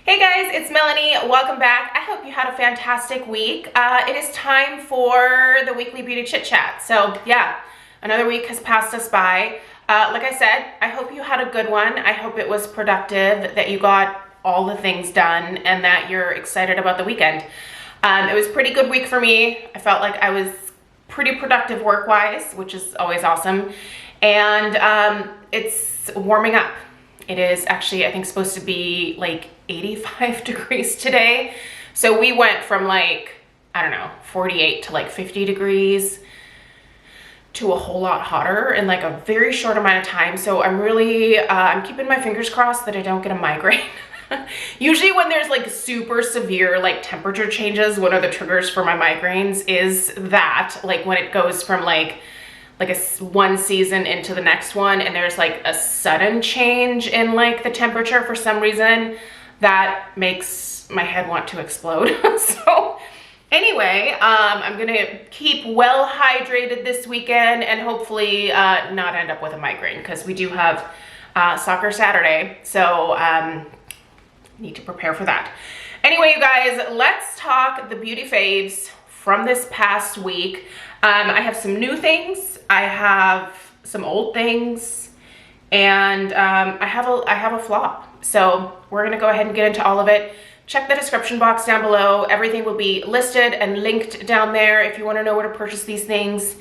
Hey guys, it's Melanie. Welcome back. I hope you had a fantastic week. It is time for the weekly Beauty Chit Chat. So yeah, another week has passed us by. Like I said, I hope you had a good one. I hope it was productive, that you got all the things done, and that you're excited about the weekend. It was a pretty good week for me. I felt like I was pretty productive work-wise, which is always awesome. And it's warming up. It is actually, I think, supposed to be like 85 degrees today. So we went from like, I don't know, 48 to like 50 degrees to a whole lot hotter in like a very short amount of time. So I'm really, I'm keeping my fingers crossed that I don't get a migraine. Usually when there's like super severe like temperature changes, one of the triggers for my migraines is that, like when it goes from like one season into the next one and there's like a sudden change in like the temperature for some reason, that makes my head want to explode. So anyway, I'm gonna keep well hydrated this weekend and hopefully not end up with a migraine, because we do have soccer Saturday, so need to prepare for that. Anyway, you guys, let's talk the beauty faves from this past week. I have some new things, I have some old things, and I have a flop. So we're gonna go ahead and get into all of it. Check the description box down below. Everything will be listed and linked down there if you wanna know where to purchase these things,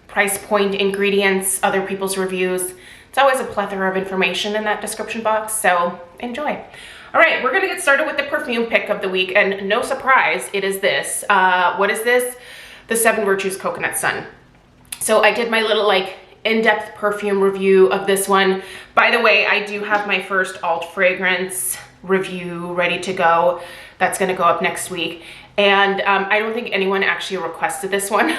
price point, ingredients, other people's reviews. It's always a plethora of information in that description box, so enjoy. All right, we're gonna get started with the perfume pick of the week, and no surprise, it is this. What is this? The 7 Virtues Coconut Sun. So I did my little like in-depth perfume review of this one. By the way, I do have my first alt fragrance review ready to go. That's gonna go up next week. And I don't think anyone actually requested this one,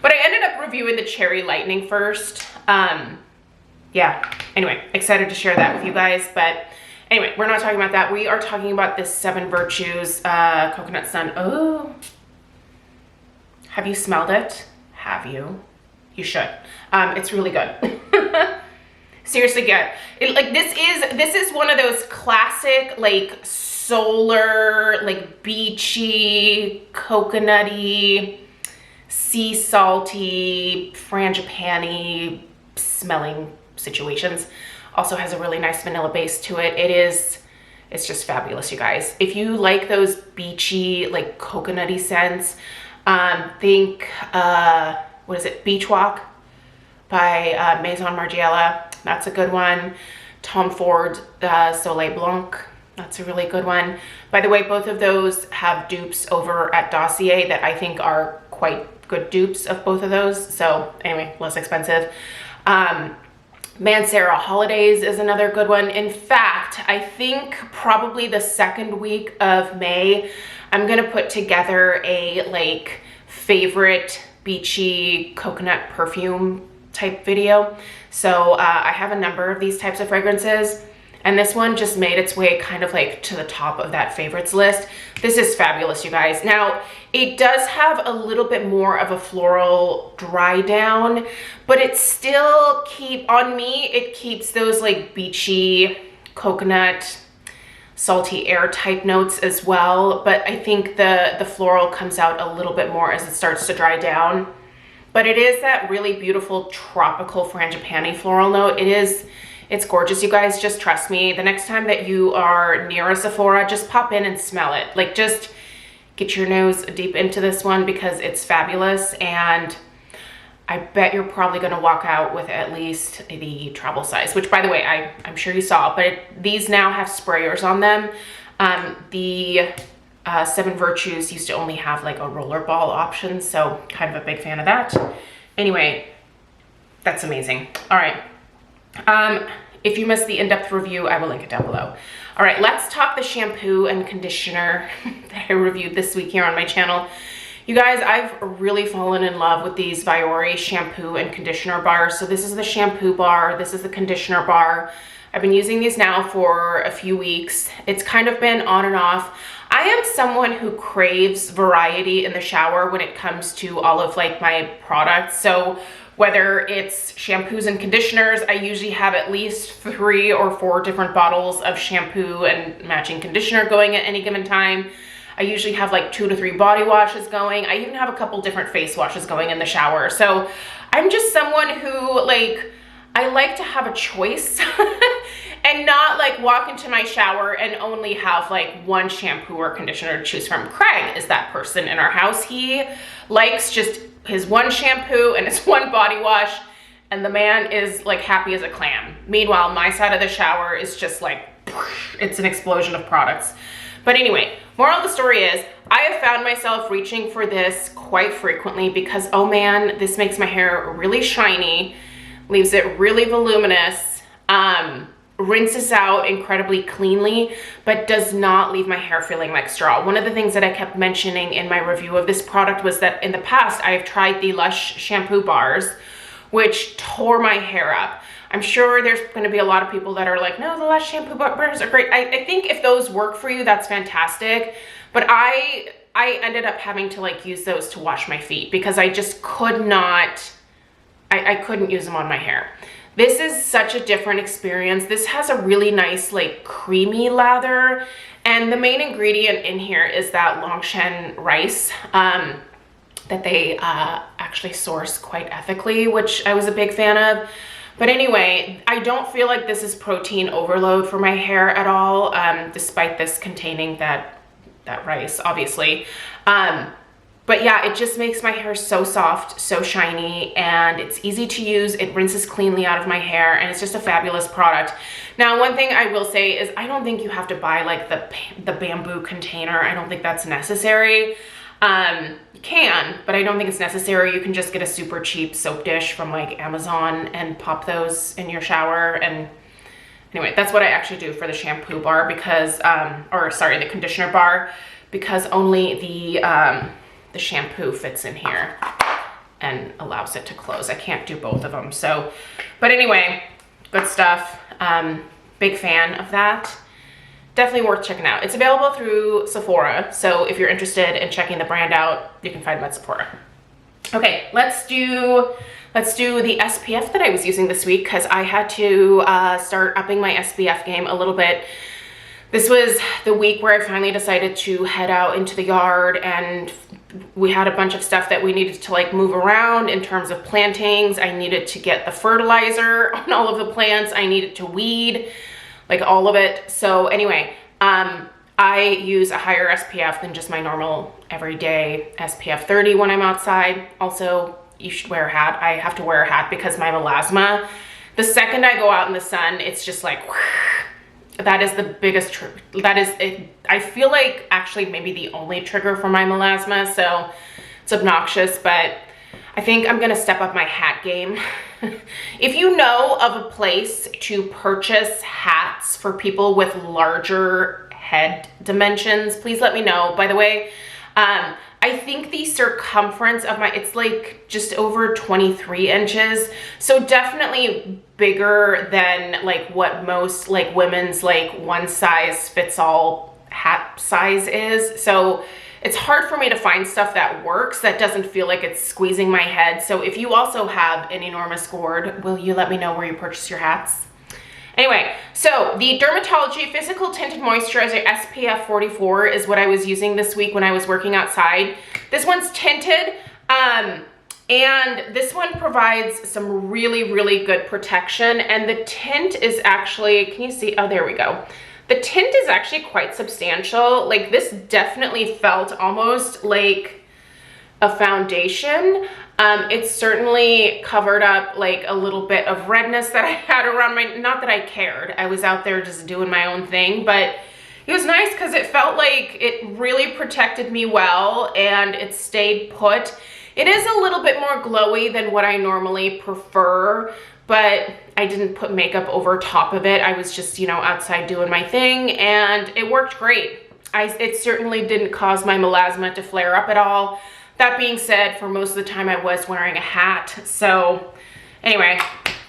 but I ended up reviewing the Cherry Lightning first. Yeah, anyway, excited to share that with you guys. But anyway, we're not talking about that. We are talking about this 7 Virtues Coconut Sun. Oh, have you smelled it? Have you? You should. It's really good. Seriously good. Like this is one of those classic like solar, like beachy, coconutty, sea salty, frangipani smelling situations. Also has a really nice vanilla base to it. It's just fabulous, you guys. If you like those beachy, like coconutty scents, think what is it, Beach Walk by Maison Margiela. That's a good one. Tom Ford Soleil Blanc. That's a really good one. By the way, both of those have dupes over at Dossier that I think are quite good dupes of both of those. So anyway, less expensive. Mancera Holidays is another good one. In fact, I think probably the second week of May, I'm gonna put together a like favorite beachy coconut perfume type video. So I have a number of these types of fragrances, and this one just made its way kind of like to the top of that favorites list. This is fabulous, you guys. Now, it does have a little bit more of a floral dry down, but it still it keeps those like beachy coconut, salty air type notes as well. But I think the floral comes out a little bit more as it starts to dry down. But it is that really beautiful tropical frangipani floral note. It's gorgeous, you guys. Just trust me. The next time that you are near a Sephora, just pop in and smell it. Like, just get your nose deep into this one because it's fabulous. And I bet you're probably gonna walk out with at least the travel size, which by the way, I'm sure you saw, but these now have sprayers on them. The 7 Virtues used to only have like a rollerball option, so kind of a big fan of that. Anyway, that's amazing. All right. If you missed the in-depth review, I will link it down below. All right, let's talk the shampoo and conditioner that I reviewed this week here on my channel. You guys, I've really fallen in love with these Viore shampoo and conditioner bars. So this is the shampoo bar, this is the conditioner bar. I've been using these now for a few weeks. It's kind of been on and off. I am someone who craves variety in the shower when it comes to all of like my products. So Whether it's shampoos and conditioners, I usually have at least 3 or 4 different bottles of shampoo and matching conditioner going at any given time. I usually have like 2 to 3 body washes going. I even have a couple different face washes going in the shower. So I'm just someone who like, I like to have a choice and not like walk into my shower and only have like one shampoo or conditioner to choose from. Craig is that person in our house. He likes just his one shampoo and his one body wash, and the man is like happy as a clam. Meanwhile, my side of the shower is just like, it's an explosion of products. But anyway, moral of the story is I have found myself reaching for this quite frequently because, oh man, this makes my hair really shiny, leaves it really voluminous, rinses out incredibly cleanly, but does not leave my hair feeling like straw. One of the things that I kept mentioning in my review of this product was that in the past, I have tried the Lush shampoo bars, which tore my hair up. I'm sure there's gonna be a lot of people that are like, no, the Lush shampoo bars are great. I think if those work for you, that's fantastic. But I ended up having to like use those to wash my feet because I just could not, I couldn't use them on my hair. This is such a different experience. This has a really nice like creamy lather, and the main ingredient in here is that Longshan rice that they actually source quite ethically, which I was a big fan of. But anyway, I don't feel like this is protein overload for my hair at all, despite this containing that rice, obviously. But yeah, it just makes my hair so soft, so shiny, and it's easy to use. It rinses cleanly out of my hair, and it's just a fabulous product. Now, one thing I will say is I don't think you have to buy like the bamboo container. I don't think that's necessary. You can, but I don't think it's necessary. You can just get a super cheap soap dish from like Amazon and pop those in your shower. And anyway, that's what I actually do for the shampoo bar because, or sorry, the conditioner bar, because only the shampoo fits in here and allows it to close. I can't do both of them. So, but anyway, good stuff. Big fan of that. Definitely worth checking out. It's available through Sephora. So if you're interested in checking the brand out, you can find them at Sephora. Okay, let's do the SPF that I was using this week because I had to start upping my SPF game a little bit. This was the week where I finally decided to head out into the yard, and we had a bunch of stuff that we needed to like move around in terms of plantings. I needed to get the fertilizer on all of the plants. I needed to weed, like all of it. So anyway, I use a higher SPF than just my normal everyday SPF 30 when I'm outside. Also, you should wear a hat. I have to wear a hat because my melasma, the second I go out in the sun, it's just like, that is the biggest that is it. I feel like actually maybe the only trigger for my melasma, so it's obnoxious, but I think I'm gonna step up my hat game. If you know of a place to purchase hats for people with larger head dimensions, please let me know. By the way, I think the circumference of my, it's like just over 23 inches. So definitely bigger than like what most like women's like one size fits all hat size is. So it's hard for me to find stuff that works, that doesn't feel like it's squeezing my head. So if you also have an enormous gourd, will you let me know where you purchase your hats? Anyway, so the Dermatology Physical Tinted Moisturizer SPF 44 is what I was using this week when I was working outside. This one's tinted, and this one provides some really, really good protection. And the tint is actually, can you see? Oh, there we go. The tint is actually quite substantial. Like this definitely felt almost like a foundation. It certainly covered up like a little bit of redness that I had around my, not that I cared. I was out there just doing my own thing, but it was nice because it felt like it really protected me well and it stayed put. It is a little bit more glowy than what I normally prefer, but I didn't put makeup over top of it. I was just, you know, outside doing my thing and it worked great. It certainly didn't cause my melasma to flare up at all. That being said, for most of the time I was wearing a hat. So anyway,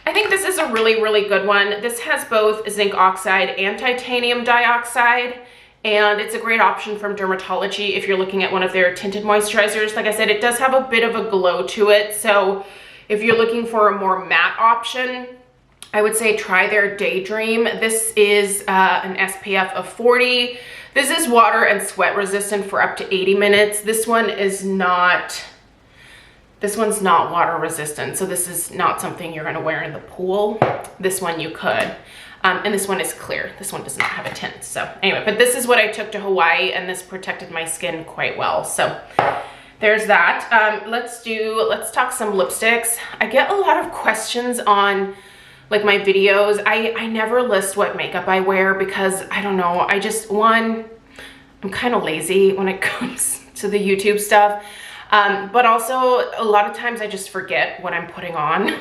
I think this is a really, really good one. This has both zinc oxide and titanium dioxide, and it's a great option from Dermatology if you're looking at one of their tinted moisturizers. Like I said, it does have a bit of a glow to it, so if you're looking for a more matte option, I would say try their Daydream. This is an SPF of 40. This is water and sweat resistant for up to 80 minutes. This one is not, this one's not water resistant. So this is not something you're gonna wear in the pool. This one you could. And this one is clear. This one does not have a tint. So anyway, but this is what I took to Hawaii, and this protected my skin quite well. So there's that. Let's talk some lipsticks. I get a lot of questions on like my videos. I never list what makeup I wear because I don't know. I just, one, I'm kind of lazy when it comes to the YouTube stuff. But also a lot of times I just forget what I'm putting on.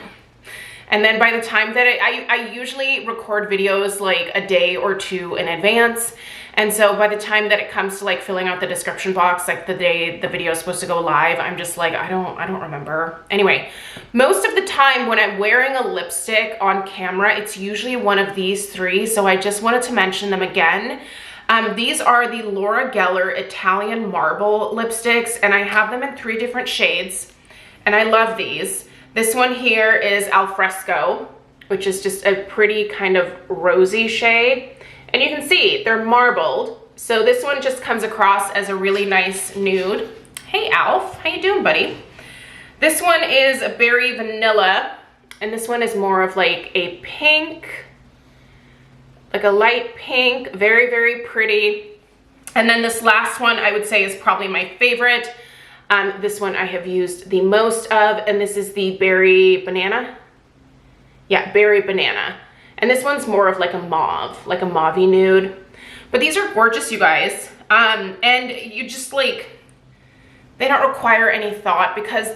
And then by the time that I usually record videos like a day or two in advance. And so by the time that it comes to like filling out the description box, like the day the video is supposed to go live, I'm just like, I don't remember. Anyway, most of the time when I'm wearing a lipstick on camera, it's usually one of these three. So I just wanted to mention them again. These are the Laura Geller Italian Marble lipsticks, and I have them in 3 different shades, and I love these. This one here is Alfresco, which is just a pretty kind of rosy shade. And you can see they're marbled. So this one just comes across as a really nice nude. Hey Alf, how you doing, buddy? This one is a berry vanilla, and this one is more of like a pink, like a light pink, very, very pretty. And then this last one I would say is probably my favorite. This one I have used the most of, and this is the Berry Banana. Yeah, Berry Banana. And this one's more of like a mauve, like a mauvey nude. But these are gorgeous, you guys. And you just like, they don't require any thought because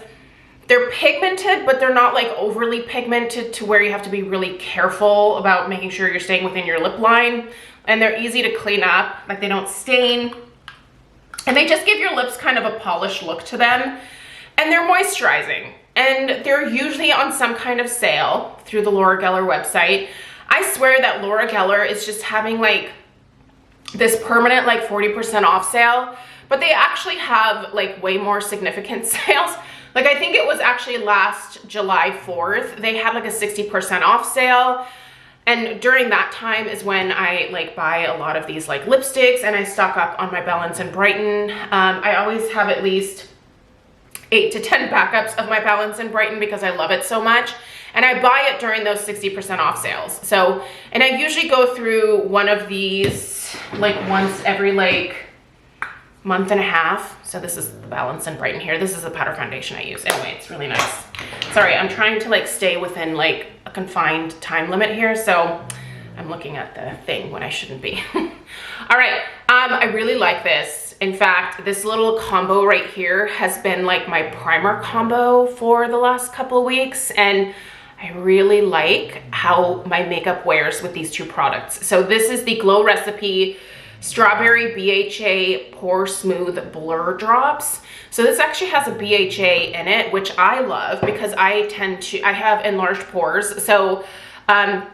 they're pigmented, but they're not like overly pigmented to where you have to be really careful about making sure you're staying within your lip line. And they're easy to clean up, like they don't stain. And they just give your lips kind of a polished look to them. And they're moisturizing. And they're usually on some kind of sale through the Laura Geller website. I swear that Laura Geller is just having like this permanent like 40% off sale. But they actually have like way more significant sales. Like I think it was actually last July 4th. They had like a 60% off sale. And during that time is when I like buy a lot of these like lipsticks, and I stock up on my Balance and Brighten. I always have at least 8 to 10 backups of my Balance and Brighten because I love it so much. And I buy it during those 60% off sales. So, and I usually go through one of these like once every like month and a half. So this is the Balance and Brighten here. This is the powder foundation I use. Anyway, it's really nice. Sorry, I'm trying to like stay within like a confined time limit here. So I'm looking at the thing when I shouldn't be. All right, I really like this. In fact, this little combo right here has been like my primer combo for the last couple of weeks. And I really like how my makeup wears with these two products. So this is the Glow Recipe Strawberry BHA Pore Smooth Blur Drops. So this actually has a BHA in it, which I love because I have enlarged pores. So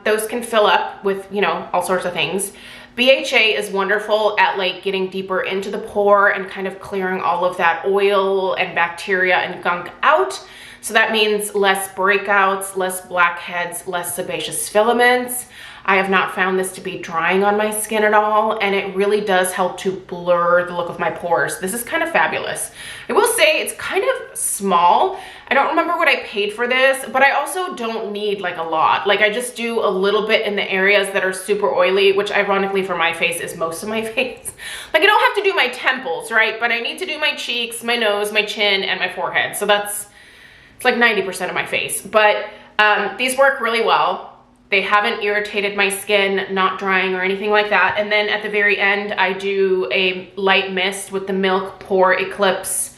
those can fill up with, you know, all sorts of things. BHA is wonderful at like getting deeper into the pore and kind of clearing all of that oil and bacteria and gunk out. So that means less breakouts, less blackheads, less sebaceous filaments. I have not found this to be drying on my skin at all, and it really does help to blur the look of my pores. This is kind of fabulous. I will say it's kind of small. I don't remember what I paid for this, but I also don't need like a lot. Like I just do a little bit in the areas that are super oily, which ironically for my face is most of my face. Like I don't have to do my temples, right? But I need to do my cheeks, my nose, my chin, and my forehead. So it's like 90% of my face. But these work really well. They haven't irritated my skin, not drying or anything like that. And then at the very end, I do a light mist with the Milk Pore Eclipse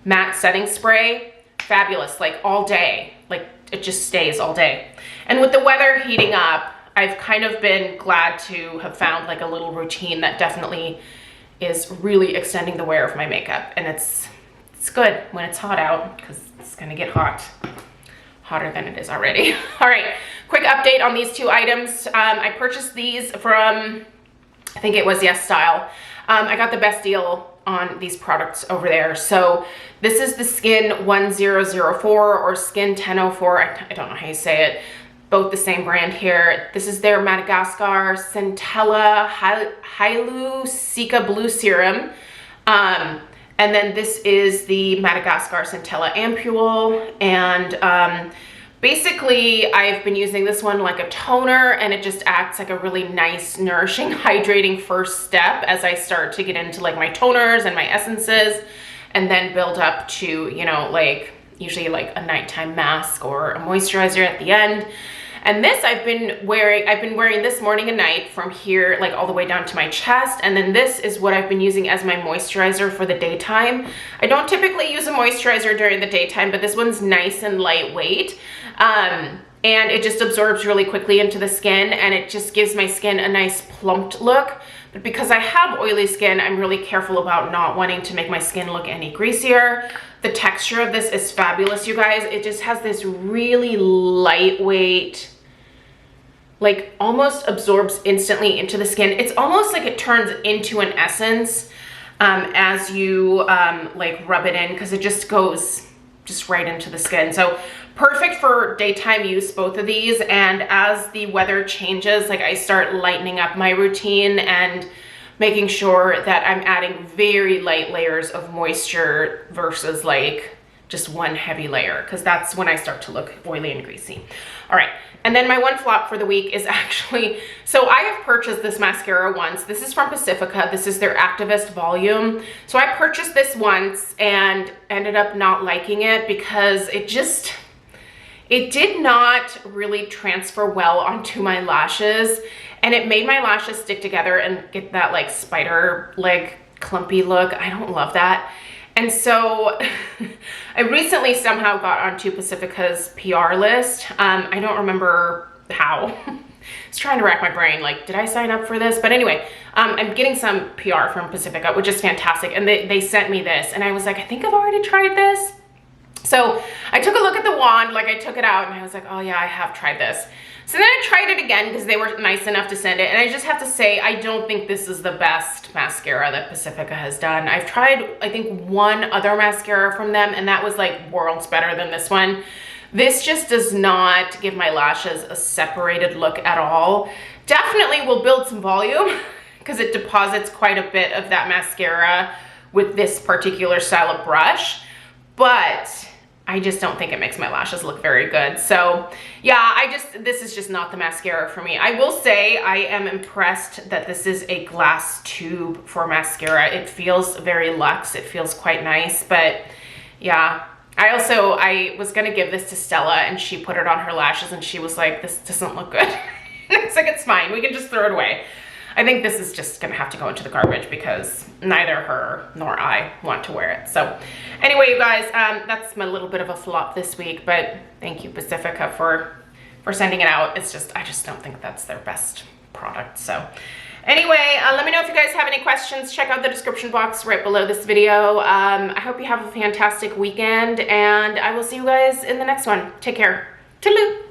Matte Setting Spray. Fabulous, like all day. Like it just stays all day. And with the weather heating up, I've kind of been glad to have found like a little routine that definitely is really extending the wear of my makeup. And it's good when it's hot out because it's gonna get hot. Hotter than it is already. All right, quick update on these two items. I purchased these from, I think it was Yes Style. I got the best deal on these products over there. So this is the Skin 1004 or Skin 1004. I don't know how you say it. Both the same brand here. This is their Madagascar Centella Hyaluronic Blue Serum. And then this is the Madagascar Centella Ampule. And basically, I've been using this one like a toner, and it just acts like a really nice, nourishing, hydrating first step as I start to get into like my toners and my essences, and then build up to, you know, like usually like a nighttime mask or a moisturizer at the end. And this I've been wearing this morning and night from here, like all the way down to my chest. And then this is what I've been using as my moisturizer for the daytime. I don't typically use a moisturizer during the daytime, but this one's nice and lightweight. And it just absorbs really quickly into the skin, and it just gives my skin a nice plumped look. But because I have oily skin, I'm really careful about not wanting to make my skin look any greasier. The texture of this is fabulous, you guys. It just has this really lightweight, like almost absorbs instantly into the skin. It's almost like it turns into an essence as you like rub it in, because it just goes just right into the skin. So perfect for daytime use, both of these. And as the weather changes, like I start lightening up my routine and making sure that I'm adding very light layers of moisture versus like just one heavy layer, because that's when I start to look oily and greasy. All right, and then my one flop for the week is actually, so I have purchased this mascara once. This is from Pacifica. This is their Activist Volume. So I purchased this once and ended up not liking it because it did not really transfer well onto my lashes, and it made my lashes stick together and get that like spider leg clumpy look. I don't love that. And so I recently somehow got onto Pacifica's PR list. I don't remember how. I was trying to rack my brain, like, did I sign up for this? But anyway, I'm getting some PR from Pacifica, which is fantastic. And they sent me this, and I was like, I think I've already tried this. So I took a look at the wand, like I took it out, and I was like, oh yeah, I have tried this. So then I tried it again because they were nice enough to send it. And I just have to say, I don't think this is the best mascara that Pacifica has done. I've tried, I think, one other mascara from them, and that was like worlds better than this one. This just does not give my lashes a separated look at all. Definitely will build some volume because it deposits quite a bit of that mascara with this particular style of brush. But I just don't think it makes my lashes look very good. So yeah, this is just not the mascara for me. I will say I am impressed that this is a glass tube for mascara. It feels very luxe. It feels quite nice, but yeah. I was gonna give this to Stella, and she put it on her lashes and she was like, this doesn't look good. It's like, it's fine, we can just throw it away. I think this is just gonna have to go into the garbage because neither her nor I want to wear it. So anyway, you guys, that's my little bit of a flop this week, but thank you, Pacifica, for sending it out. It's just, I just don't think that's their best product. So anyway, let me know if you guys have any questions. Check out the description box right below this video. I hope you have a fantastic weekend, and I will see you guys in the next one. Take care. Toodaloo.